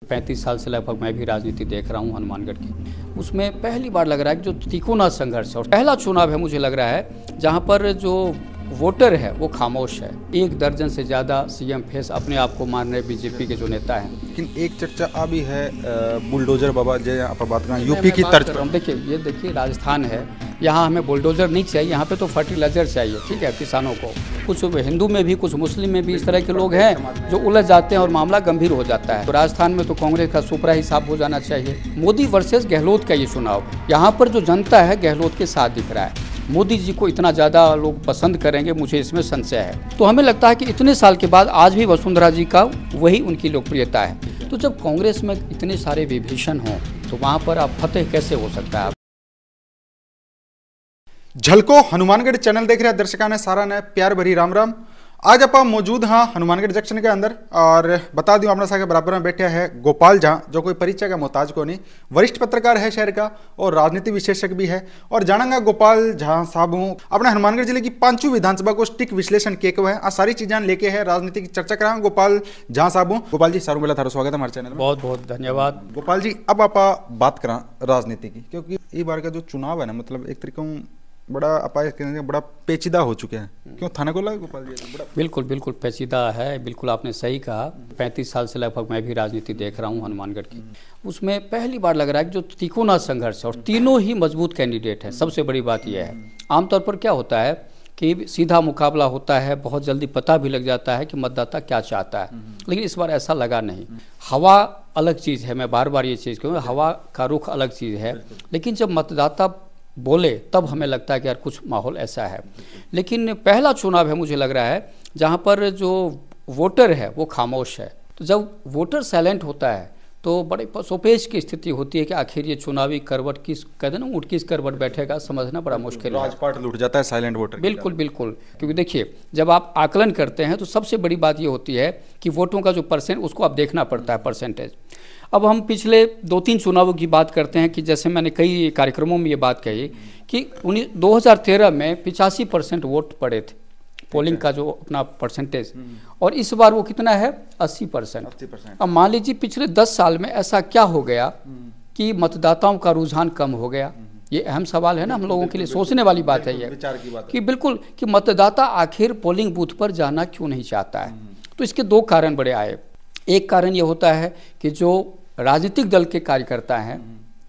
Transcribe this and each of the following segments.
35 साल से लगभग मैं भी राजनीति देख रहा हूं हनुमानगढ़ की। उसमें पहली बार लग रहा है कि जो तिकोना संघर्ष है और पहला चुनाव है, मुझे लग रहा है जहां पर जो वोटर है वो खामोश है। 1 दर्जन से ज़्यादा सीएम फेस अपने आप को मान रहे बीजेपी के जो नेता हैं। लेकिन एक चर्चा आ भी है बुलडोजर बाबा जो यहाँ पर बात करें यूपी की तर्ज पर। देखिए राजस्थान है, यहाँ हमें बुलडोजर नहीं चाहिए, यहाँ पे तो फर्टिलाइजर चाहिए। ठीक है, किसानों को कुछ हिंदू में भी कुछ मुस्लिम में भी इस तरह के लोग हैं जो उलझ जाते हैं और मामला गंभीर हो जाता है। तो राजस्थान में तो कांग्रेस का सुपरा ही साफ हो जाना चाहिए। मोदी वर्सेस गहलोत का ये चुनाव, यहाँ पर जो जनता है गहलोत के साथ दिख रहा है। मोदी जी को इतना ज़्यादा लोग पसंद करेंगे, मुझे इसमें संशय है। तो हमें लगता है कि इतने साल के बाद आज भी वसुंधरा जी का वही उनकी लोकप्रियता है। तो जब कांग्रेस में इतने सारे विभीषण हों तो वहाँ पर आप फतेह कैसे हो सकता है? झलको हनुमानगढ़ चैनल देख रहे हैं दर्शकों ने सारा ने प्यार भरी राम राम। आज आप मौजूद हाँ हनुमानगढ़ जंक्शन के अंदर और बता दूं अपने साथ बराबर में बैठा है गोपाल झा, जो कोई परिचय का मोहताज को नहीं, वरिष्ठ पत्रकार है शहर का और राजनीति विशेषज्ञ भी है। और जानेंगे गोपाल झा साहब हूँ अपने हनुमानगढ़ जिले की 5वीं विधानसभा को स्टिक विश्लेषण किए हुए हैं। सारी चीजें लेके है राजनीति की चर्चा करा। गोपाल झा साहब हूँ। गोपाल जी सारू बेला थारा स्वागत है हमारे चैनल में। बहुत बहुत धन्यवाद। गोपाल जी अब आप बात करा राजनीति की, क्योंकि ये बार का जो चुनाव है ना, मतलब एक तरीका बड़ा पेचीदा हो चुके हैं। क्यों थाने को लगा गोपाल जी? बड़ा बिल्कुल पेचीदा है। बिल्कुल आपने सही कहा। 35 साल से लगभग मैं भी राजनीति देख रहा हूं हनुमानगढ़ की। उसमें पहली बार लग रहा है कि जो तिकोना संघर्ष है और तीनों ही मजबूत कैंडिडेट हैं। सबसे बड़ी बात यह है, आमतौर पर क्या होता है कि सीधा मुकाबला होता है, बहुत जल्दी पता भी लग जाता है कि मतदाता क्या चाहता है। लेकिन इस बार ऐसा लगा नहीं। हवा अलग चीज़ है, मैं बार बार ये चीज़ कहूँ, हवा का रुख अलग चीज़ है। लेकिन जब मतदाता बोले तब हमें लगता है कि यार कुछ माहौल ऐसा है। लेकिन पहला चुनाव है, मुझे लग रहा है जहाँ पर जो वोटर है वो खामोश है। तो जब वोटर साइलेंट होता है तो बड़े सोपेश की स्थिति होती है कि आखिर ये चुनावी करवट किस कहते हैं ना, ऊँट किस करवट बैठेगा, समझना बड़ा मुश्किल है। राजपाट लूट जाता है साइलेंट वोटर। बिल्कुल क्योंकि देखिए जब आप आकलन करते हैं तो सबसे बड़ी बात ये होती है कि वोटों का जो परसेंट, उसको आप देखना पड़ता है, परसेंटेज। अब हम पिछले 2-3 चुनावों की बात करते हैं कि जैसे मैंने कई कार्यक्रमों में ये बात कही कि 2013 में 85% वोट पड़े थे, पोलिंग का जो अपना परसेंटेज, और इस बार वो कितना है 80%। अब मान लीजिए पिछले 10 साल में ऐसा क्या हो गया कि मतदाताओं का रुझान कम हो गया। ये अहम सवाल है ना, हम लोगों के लिए सोचने वाली बात है ये कि बिल्कुल कि मतदाता आखिर पोलिंग बूथ पर जाना क्यों नहीं चाहता है। तो इसके 2 कारण बड़े आए। एक कारण ये होता है कि जो राजनीतिक दल के कार्यकर्ता हैं,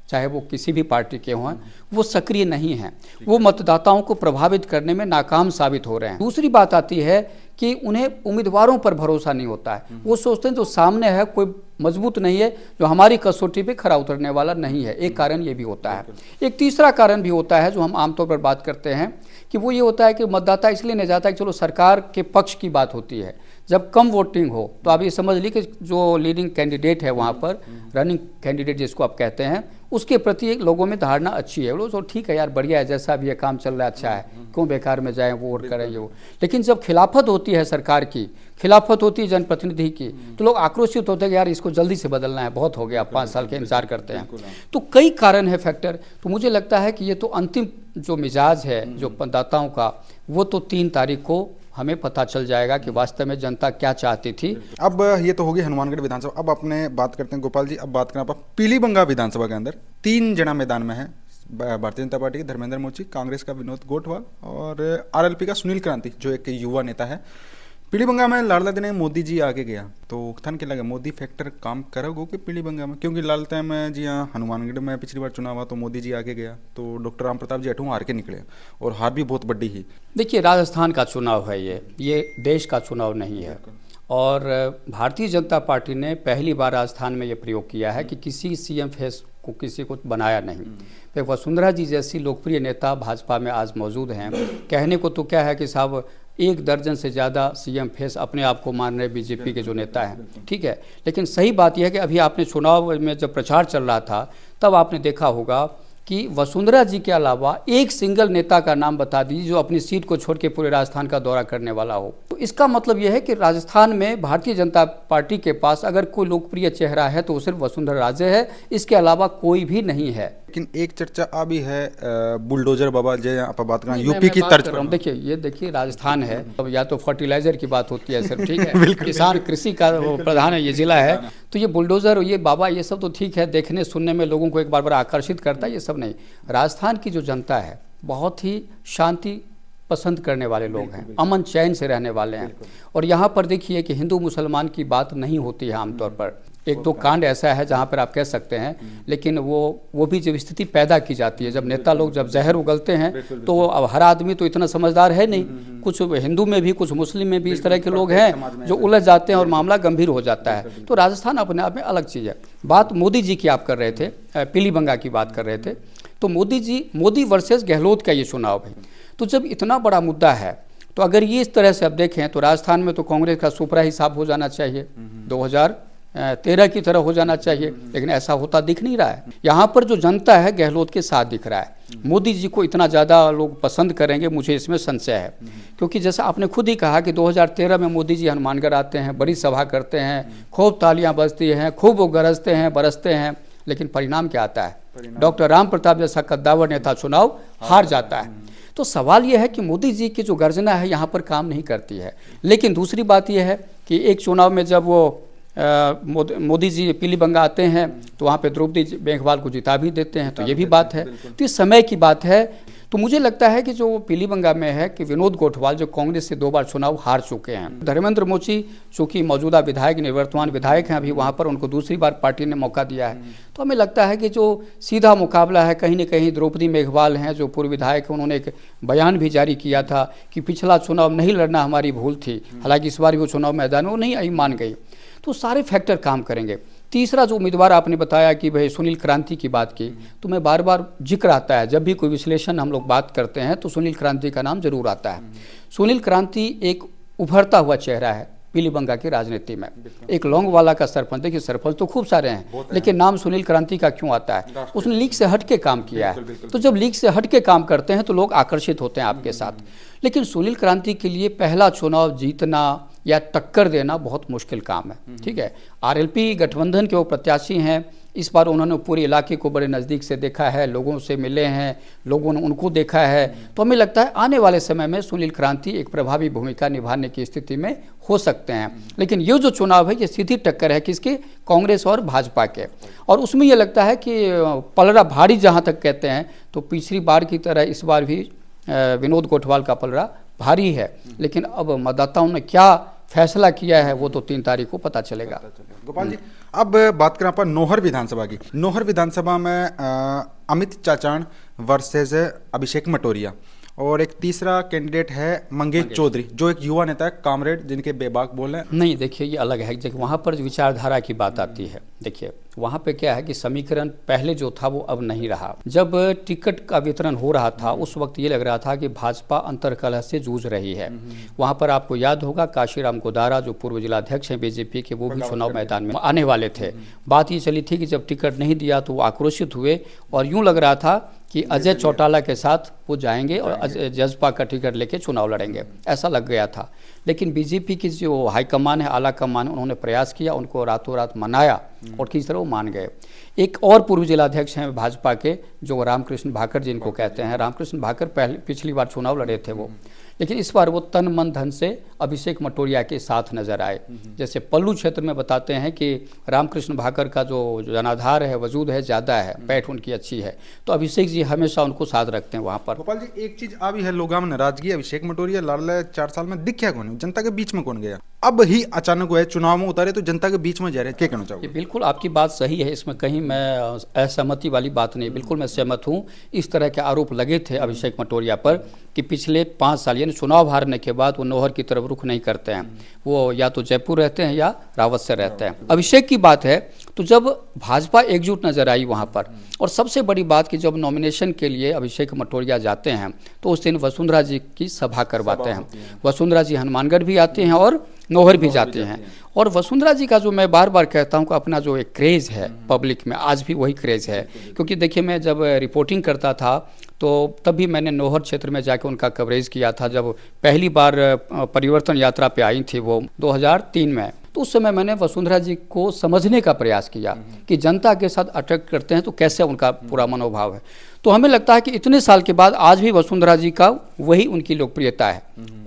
चाहे वो किसी भी पार्टी के हों, वो सक्रिय नहीं हैं, वो मतदाताओं को प्रभावित करने में नाकाम साबित हो रहे हैं। दूसरी बात आती है कि उन्हें उम्मीदवारों पर भरोसा नहीं होता है। वो सोचते हैं जो सामने है कोई मजबूत नहीं है, जो हमारी कसौटी पे खरा उतरने वाला नहीं है। एक कारण ये भी होता है। एक तीसरा कारण भी होता है जो हम आमतौर पर बात करते हैं कि वो ये होता है कि मतदाता इसलिए नहीं जाता है कि चलो सरकार के पक्ष की बात होती है। जब कम वोटिंग हो तो आप ये समझ लीजिए कि जो लीडिंग कैंडिडेट है वहाँ पर, रनिंग कैंडिडेट जिसको आप कहते हैं, उसके प्रति एक लोगों में धारणा अच्छी है। वो तो ठीक है यार, बढ़िया है, जैसा भी ये काम चल रहा है अच्छा है, क्यों बेकार में जाएं वो और करें वो। लेकिन जब खिलाफत होती है सरकार की, खिलाफत होती है जनप्रतिनिधि की, तो लोग आक्रोशित होते हैं कि यार इसको जल्दी से बदलना है, बहुत हो गया, 5 साल के इंतजार करते हैं। तो कई कारण है, फैक्टर। तो मुझे लगता है कि ये तो अंतिम जो मिजाज है जो मतदाताओं का, वो तो 3 तारीख को हमें पता चल जाएगा कि वास्तव में जनता क्या चाहती थी। अब ये तो होगी हनुमानगढ़ विधानसभा। अब अपने बात करते हैं गोपाल जी, अब बात करें आप पीलीबंगा विधानसभा के अंदर 3 जना मैदान में है। भारतीय जनता पार्टी के धर्मेंद्र मोची, कांग्रेस का विनोद गोटवाल और आरएलपी का सुनील क्रांति जो एक युवा नेता है। पीलीबंगा में लालता ने मोदी जी आगे गया तो थन के लगे मोदी फैक्टर काम करोगे कि पीलीबंगा में, क्योंकि लालता में जी हाँ हनुमानगढ़ में पिछली बार चुनाव हुआ तो मोदी जी आगे गया तो डॉक्टर राम प्रताप जी अठों हार के निकले और हार भी बहुत बड़ी ही। देखिए राजस्थान का चुनाव है, ये देश का चुनाव नहीं है। और भारतीय जनता पार्टी ने पहली बार राजस्थान में ये प्रयोग किया है कि किसी सीएम फेस को किसी को बनाया नहीं। तो वसुंधरा जी जैसी लोकप्रिय नेता भाजपा में आज मौजूद हैं। कहने को तो क्या है कि साहब 1 दर्जन से ज़्यादा सीएम फेस अपने आप को मान रहे बीजेपी के जो नेता हैं, ठीक है। लेकिन सही बात यह है कि अभी आपने चुनाव में जब प्रचार चल रहा था तब आपने देखा होगा कि वसुंधरा जी के अलावा एक सिंगल नेता का नाम बता दीजिए जो अपनी सीट को छोड़ के पूरे राजस्थान का दौरा करने वाला हो। तो तो इसका मतलब यह है कि राजस्थान में भारतीय जनता पार्टी के पास अगर कोई लोकप्रिय चेहरा है तो वो सिर्फ वसुंधरा राजे है, इसके अलावा कोई भी नहीं है। लेकिन एक चर्चा अभी है बुलडोजर बाबा जो आप बात कर यूपी की तर्ज पर। देखिए राजस्थान है, अब या तो फर्टिलाइजर की बात होती है सिर्फ, ठीक है किसान कृषि का वो प्रधान है, ये जिला है, तो ये बुलडोजर ये बाबा ये सब तो ठीक है, देखने सुनने में लोगों को एक बार आकर्षित करता है, ये सब नहीं। राजस्थान की जो जनता है बहुत ही शांति पसंद करने वाले लोग हैं, अमन चैन से रहने वाले हैं। और यहाँ पर देखिए कि हिंदू मुसलमान की बात नहीं होती है आमतौर पर। एक दो कांड ऐसा है जहाँ पर आप कह सकते हैं, लेकिन वो भी जब स्थिति पैदा की जाती है, जब नेता लोग जब जहर उगलते हैं तो अब हर आदमी तो इतना समझदार है नहीं, कुछ हिंदू में भी कुछ मुस्लिम में भी इस तरह के लोग हैं जो उलझ जाते हैं और मामला गंभीर हो जाता है। तो राजस्थान अपने आप में अलग चीज़ है। बात मोदी जी की आप कर रहे थे, पीलीबंगा की बात कर रहे थे, तो मोदी वर्सेस गहलोत का ये चुनाव है। तो जब इतना बड़ा मुद्दा है तो अगर ये इस तरह से अब देखें तो राजस्थान में तो कांग्रेस का सुपरा हिसाब हो जाना चाहिए, 2013 की तरह हो जाना चाहिए, लेकिन ऐसा होता दिख नहीं रहा है। यहाँ पर जो जनता है गहलोत के साथ दिख रहा है। मोदी जी को इतना ज़्यादा लोग पसंद करेंगे, मुझे इसमें संशय है, क्योंकि जैसा आपने खुद ही कहा कि 2013 में मोदी जी हनुमानगढ़ आते हैं, बड़ी सभा करते हैं, खूब तालियां बजती हैं, खूब वो गरजते हैं बरसते हैं, लेकिन परिणाम क्या आता है? डॉक्टर राम प्रताप जैसा कद्दावर नेता चुनाव हार जाता है। तो सवाल यह है कि मोदी जी की जो गर्जना है यहाँ पर काम नहीं करती है। लेकिन दूसरी बात यह है कि एक चुनाव में जब वो मोदी जी पीलीबंगा आते हैं तो वहाँ पे द्रौपदी मेघवाल को जिता भी देते हैं, तो ये भी बात है। तो इस समय की बात है। तो मुझे लगता है कि जो पीलीबंगा में है कि विनोद गोठवाल जो कांग्रेस से 2 बार चुनाव हार चुके हैं, धर्मेंद्र मोची चूँकि मौजूदा विधायक निवर्तमान विधायक हैं अभी वहाँ पर, उनको दूसरी बार पार्टी ने मौका दिया है, तो हमें लगता है कि जो सीधा मुकाबला है कहीं न कहीं द्रौपदी मेघवाल हैं जो पूर्व विधायक हैं, उन्होंने एक बयान भी जारी किया था कि पिछला चुनाव नहीं लड़ना हमारी भूल थी, हालांकि इस बार वो चुनाव मैदान में वो नहीं आई, मान गई। तो सारे फैक्टर काम करेंगे। तीसरा जो उम्मीदवार आपने बताया कि भाई सुनील क्रांति की बात की, तो मैं बार बार जिक्र आता है, जब भी कोई विश्लेषण हम लोग बात करते हैं तो सुनील क्रांति का नाम जरूर आता है। सुनील क्रांति एक उभरता हुआ चेहरा है पीलीबंगा की राजनीति में। एक लौंगवाला का सरपंच, देखिए सरपंच तो खूब सारे हैं, लेकिन नाम सुनील क्रांति का क्यों आता है? उसने लीग से हट के काम किया है। तो जब लीग से हट के काम करते हैं तो लोग आकर्षित होते हैं आपके साथ। लेकिन सुनील क्रांति के लिए पहला चुनाव जीतना या टक्कर देना बहुत मुश्किल काम है, ठीक है। आरएलपी गठबंधन के वो प्रत्याशी हैं, इस बार उन्होंने पूरे इलाके को बड़े नज़दीक से देखा है, लोगों से मिले हैं, लोगों ने उनको देखा है। तो हमें लगता है आने वाले समय में सुनील क्रांति एक प्रभावी भूमिका निभाने की स्थिति में हो सकते हैं। लेकिन ये जो चुनाव है ये सीधी टक्कर है किसके? कांग्रेस और भाजपा के। और उसमें ये लगता है कि पलड़ा भारी जहाँ तक कहते हैं तो पिछली बार की तरह इस बार भी विनोद गोठवाल का पलड़ा भारी है। लेकिन अब मतदाताओं ने क्या फैसला किया है वो तो 3 तारीख को पता चलेगा। गोपाल जी, अब बात करें अपन नौहर विधानसभा की। नौहर विधानसभा में अमित चाचाण वर्सेस अभिषेक मटोरिया, और एक तीसरा कैंडिडेट है मंगेश चौधरी जो एक युवा नेता है, कामरेड, जिनके बेबाक बोल हैं। नहीं, देखिए ये अलग है। देखिए वहाँ पर विचारधारा की बात आती है। देखिए वहाँ पे क्या है कि समीकरण पहले जो था वो अब नहीं रहा। जब टिकट का वितरण हो रहा था उस वक्त ये लग रहा था कि भाजपा अंतर्कलह से जूझ रही है। वहाँ पर आपको याद होगा काशीराम गोदारा जो पूर्व जिलाध्यक्ष हैं बीजेपी के, वो भी चुनाव मैदान में आने वाले थे। बात ये चली थी कि जब टिकट नहीं दिया तो वो आक्रोशित हुए और यूँ लग रहा था कि अजय चौटाला के साथ वो जाएंगे और जजपा का टिकट लेके चुनाव लड़ेंगे, ऐसा लग गया था। लेकिन बीजेपी की जो हाईकमान है, आला कमान, उन्होंने प्रयास किया, उनको रातों रात मनाया और किसी तरह वो मान गए। एक और पूर्व जिलाध्यक्ष हैं भाजपा के जो रामकृष्ण भाकर जिनको कहते हैं, रामकृष्ण भाकर पिछली बार चुनाव लड़े थे वो, लेकिन इस बार वो तन मन धन से अभिषेक मटोरिया के साथ नजर आए। जैसे पल्लू क्षेत्र में बताते हैं कि रामकृष्ण भाकर का जो जनाधार है, वजूद है, ज़्यादा है, पैठ उनकी अच्छी है, तो अभिषेक जी हमेशा उनको साथ रखते हैं वहाँ पर। गोपाल जी, एक चीज आ भी है, लोग नाराजगी, अभिषेक मटोरिया लाल 4 साल में दिखा कौन, जनता के बीच में कौन गया, अब ही अचानक हुआ है चुनाव में उतारे तो जनता के बीच में जा रहे हैं, क्या कहना चाहोगे? बिल्कुल आपकी बात सही है, इसमें कहीं मैं असहमति वाली बात नहीं, बिल्कुल मैं सहमत हूँ। इस तरह के आरोप लगे थे अभिषेक मटोरिया पर कि पिछले 5 साल यानी चुनाव हारने के बाद वो नौहर की तरफ रुख नहीं करते हैं, वो या तो जयपुर रहते हैं या रावत से रहते हैं। अभिषेक की बात है तो जब भाजपा एकजुट नजर आई वहाँ पर, और सबसे बड़ी बात कि जब नॉमिनेशन के लिए अभिषेक मटोरिया जाते हैं तो उस दिन वसुंधरा जी की सभा करवाते हैं। वसुंधरा जी हनुमानगढ़ भी आते हैं और नौहर भी जाते हैं। और वसुंधरा जी का जो मैं बार बार कहता हूँ कि अपना जो एक क्रेज़ है पब्लिक में, आज भी वही क्रेज़ है। क्योंकि देखिए मैं जब रिपोर्टिंग करता था तो तभी मैंने नौहर क्षेत्र में जाकर उनका कवरेज किया था, जब पहली बार परिवर्तन यात्रा पे आई थी वो 2003 में। तो उस समय मैंने वसुंधरा जी को समझने का प्रयास किया कि जनता के साथ अटैक करते हैं तो कैसे उनका पूरा मनोभाव है। तो हमें लगता है कि इतने साल के बाद आज भी वसुंधरा जी का वही उनकी लोकप्रियता है,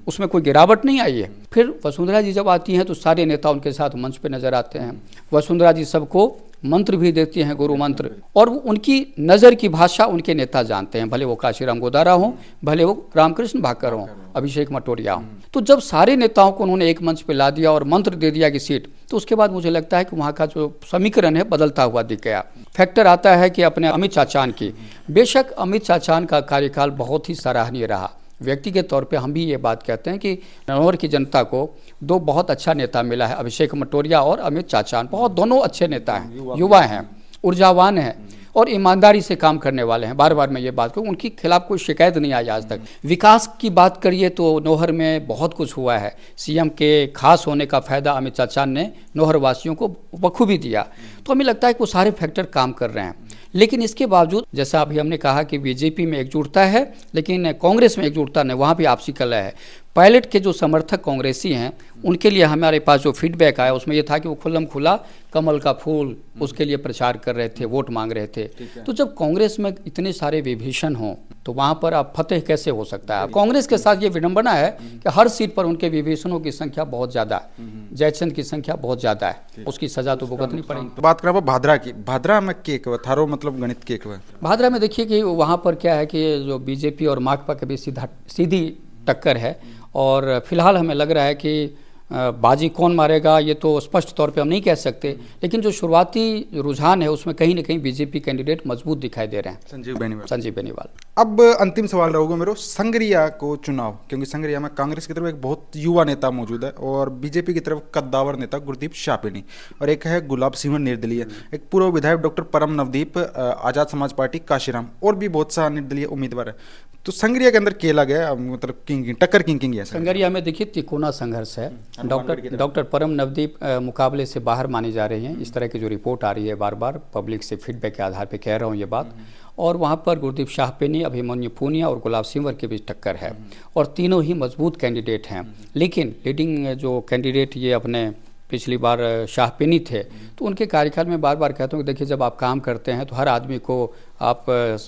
उसमें कोई गिरावट नहीं आई है। फिर वसुंधरा जी जब आती हैं तो सारे नेता उनके साथ मंच पे नजर आते हैं। वसुंधरा जी सबको मंत्र भी देती हैं, गुरु मंत्र, और उनकी नज़र की भाषा उनके नेता जानते हैं, भले वो काशीराम गोदारा हों, भले वो रामकृष्ण भाकर हों, अभिषेक मटोरिया हों। तो जब सारे नेताओं को उन्होंने एक मंच पे ला दिया और मंत्र दे दिया कि सीट, तो उसके बाद मुझे लगता है कि वहाँ का जो समीकरण है बदलता हुआ दिख गया। फैक्टर आता है कि अपने अमित चाचान की, बेशक अमित चाचान का कार्यकाल बहुत ही सराहनीय रहा। व्यक्तिगत तौर पे हम भी ये बात कहते हैं कि नौहर की जनता को दो बहुत अच्छा नेता मिला है, अभिषेक मटोरिया और अमित चाचान। बहुत दोनों अच्छे नेता हैं, युवा हैं, ऊर्जावान हैं और ईमानदारी से काम करने वाले हैं। बार बार मैं ये बात कहूँ, उनके खिलाफ कोई शिकायत नहीं आई आज तक। विकास की बात करिए तो नौहर में बहुत कुछ हुआ है। सीएम के खास होने का फ़ायदा अमित चाचान ने नौहर वासियों को बखूबी दिया। तो हमें लगता है कि वो सारे फैक्टर काम कर रहे हैं। लेकिन इसके बावजूद जैसा अभी हमने कहा कि बीजेपी में एकजुटता है लेकिन कांग्रेस में एकजुटता नहीं, वहाँ भी आपसी कलह है। पायलट के जो समर्थक कांग्रेसी हैं उनके लिए हमारे पास जो फीडबैक आया उसमें ये था कि वो खुल्लम खुला कमल का फूल उसके लिए प्रचार कर रहे थे, वोट मांग रहे थे। तो जब कांग्रेस में इतने सारे विभीषण हों तो वहाँ पर अब फतेह कैसे हो सकता है? कांग्रेस के साथ ये विडंबना है कि हर सीट पर उनके विभीषणों की संख्या बहुत ज़्यादा है, जयचंद की संख्या बहुत ज़्यादा है, उसकी सजा तो भुगतनी पड़ेगी। तो बात करें भादरा की, भादरा में केक हुआ थारो मतलब गणित केक हुआ। भादरा में देखिए कि वहाँ पर क्या है कि जो बीजेपी और माकपा के बीच सीधी टक्कर है और फिलहाल हमें लग रहा है कि बाजी कौन मारेगा ये तो स्पष्ट तौर पे हम नहीं कह सकते, लेकिन जो शुरुआती रुझान है उसमें कहीं ना कहीं बीजेपी कैंडिडेट मजबूत दिखाई दे रहे हैं। संजीव बेनीवाल। अब अंतिम सवाल रहेगा मेरे, संगरिया को चुनाव, क्योंकि संगरिया में कांग्रेस की तरफ एक बहुत युवा नेता मौजूद है और बीजेपी की तरफ कद्दावर नेता गुरदीप शाहपेनी और एक है गुलाब सिंह निर्दलीय, एक पूर्व विधायक डॉक्टर परम नवदीप आजाद समाज पार्टी काशीराम और भी बहुत सा निर्दलीय उम्मीदवार है। तो संगरिया के अंदर केला गया मतलब टक्कर किंग है। संगरिया में देखिए तिकोना संघर्ष है। डॉक्टर परम नवदीप मुकाबले से बाहर मानी जा रही हैं, इस तरह की जो रिपोर्ट आ रही है बार बार पब्लिक से फीडबैक के आधार पर कह रहा हूँ ये बात। और वहाँ पर गुरदीप शाहपेनी, अभिमन्यु पूनिया और गुलाब सिंह के बीच टक्कर है और तीनों ही मजबूत कैंडिडेट हैं। लेकिन लीडिंग जो कैंडिडेट ये अपने पिछली बार शाहपेनी थे, तो उनके कार्यकाल में बार बार कहता हूँ कि देखिए जब आप काम करते हैं तो हर आदमी को आप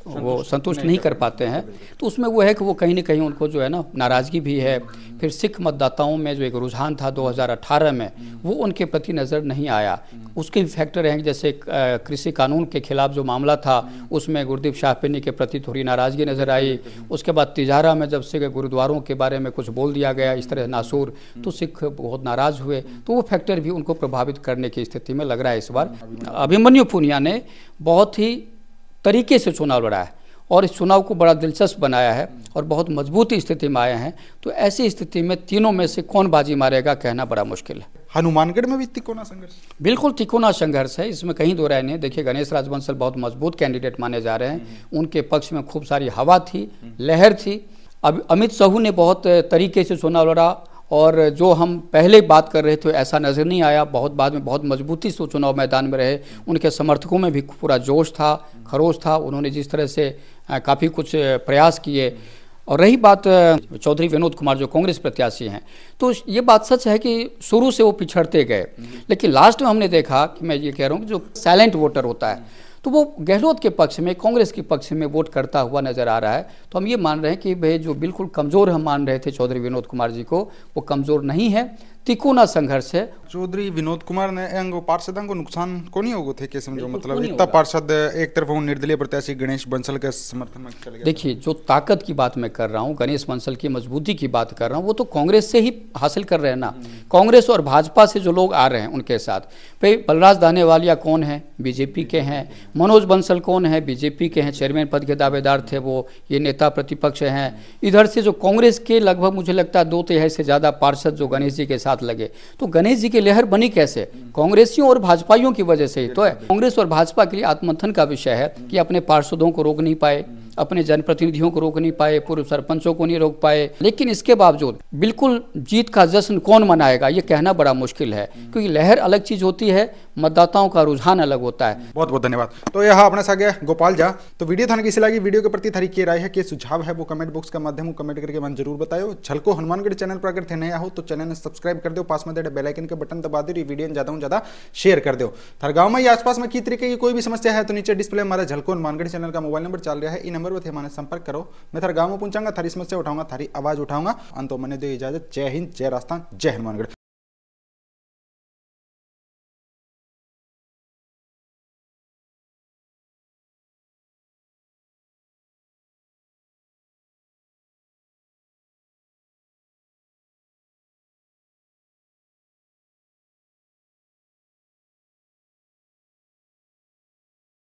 वो संतुष्ट नहीं कर पाते हैं, तो उसमें वो है कि वो कहीं ना कहीं उनको जो है ना नाराज़गी भी है। फिर सिख मतदाताओं में जो एक रुझान था 2018 में वो उनके प्रति नज़र नहीं आया। उसके भी फैक्टर हैं, जैसे कृषि कानून के खिलाफ जो मामला था उसमें गुरदीप शाहपेनी के प्रति थोड़ी नाराज़गी नज़र आई। उसके बाद तिजारा में जब से गुरुद्वारों के बारे में कुछ बोल दिया गया इस तरह नासूर, तो सिख बहुत नाराज़ हुए, तो वो फैक्टर भी उनको प्रभावित करने की स्थिति में लग रहा है इस बार। अभिमन्यु पूनिया ने बहुत ही तरीके से चुनाव लड़ा है और इस चुनाव को बड़ा दिलचस्प बनाया है और बहुत मजबूत स्थिति में आए हैं। तो ऐसी स्थिति में तीनों में से कौन बाजी मारेगा कहना बड़ा मुश्किल है। हनुमानगढ़ में भी तिकोना संघर्ष, बिल्कुल तिकोना संघर्ष है, इसमें कहीं दो राय नहीं। देखिए गणेश राजबंसल बहुत मजबूत कैंडिडेट माने जा रहे हैं, उनके पक्ष में खूब सारी हवा थी, लहर थी। अब अमित साहू ने बहुत तरीके से चुनाव लड़ा और जो हम पहले बात कर रहे थे ऐसा नज़र नहीं आया। बहुत बाद में बहुत मजबूती से चुनाव मैदान में रहे, उनके समर्थकों में भी पूरा जोश था, खरोश था, उन्होंने जिस तरह से काफ़ी कुछ प्रयास किए। और रही बात चौधरी विनोद कुमार जो कांग्रेस प्रत्याशी हैं, तो ये बात सच है कि शुरू से वो पिछड़ते गए, लेकिन लास्ट में हमने देखा कि मैं ये कह रहा हूँ कि जो साइलेंट वोटर होता है तो वो गहलोत के पक्ष में, कांग्रेस के पक्ष में वोट करता हुआ नजर आ रहा है। तो हम ये मान रहे हैं कि भाई जो बिल्कुल कमज़ोर हम मान रहे थे चौधरी विनोद कुमार जी को, वो कमज़ोर नहीं है। तिकोना संघर्ष है। चौधरी विनोद कुमार ने अंग पार्षदों को नुकसान को नहीं होगा थे, कैसे समझो, मतलब इतना पार्षद एक तरफ निर्दलीय प्रत्याशी गणेश बंसल के समर्थन में चले गए। देखिए जो ताकत की बात मैं कर रहा हूँ, गणेश बंसल की मजबूती की बात कर रहा हूँ, वो तो कांग्रेस से ही हासिल कर रहे हैं ना। कांग्रेस और भाजपा से जो लोग आ रहे हैं उनके साथ, भाई बलराज दानेवालिया कौन है, बीजेपी के हैं। मनोज बंसल कौन है, बीजेपी के हैं, चेयरमैन पद के दावेदार थे वो, ये नेता प्रतिपक्ष हैं। इधर से जो कांग्रेस के लगभग मुझे लगता है 2/3 से ज़्यादा पार्षद जो गणेश जी के साथ लगे, तो गणेश जी की लहर बनी कैसे? कांग्रेसियों और भाजपाइयों की वजह से ही तो है। कांग्रेस और भाजपा के लिए आत्ममंथन का विषय है कि अपने पार्षदों को रोक नहीं पाए, अपने जनप्रतिनिधियों को रोक नहीं पाए, पूर्व सरपंचों को नहीं रोक पाए। लेकिन इसके बावजूद बिल्कुल जीत का जश्न कौन मनाएगा ये कहना बड़ा मुश्किल है, क्योंकि लहर अलग चीज़ होती है, मतदाताओं का रुझान अलग होता है। बहुत बहुत धन्यवाद। तो यह अपने साथ गोपाल जा। तो वीडियो थाने किसी लगी, वीडियो के प्रति थारी की राय है, कि सुझाव है वो कमेंट बॉक्स का माध्यम कमेंट करके मन जरूर बताओ। झलको हनुमानगढ़ चैनल पर अगर थे नया हो तो चैनल ने सब्सक्राइब कर दो, पास में दे बेल आइकन का बटन दबा दो, वीडियो ज्यादा से ज्यादा शेयर कर दो। थार गांव में या आसपास में की तरीके की कोई भी समस्या है तो नीचे डिस्प्ले हमारा झलको हनुमानगढ़ चैनल का मोबाइल नंबर चल रहा है, इन नंबर पर हमारे संपर्क करो। मैं थार गांव में पहुंचाऊंगा, थारी समस्या उठाऊंगा, थारी आवाज उठाऊंगा। अंत मैंने दो इजाजत। जय हिंद, जय राजस्थान, जय हनुमानगढ़।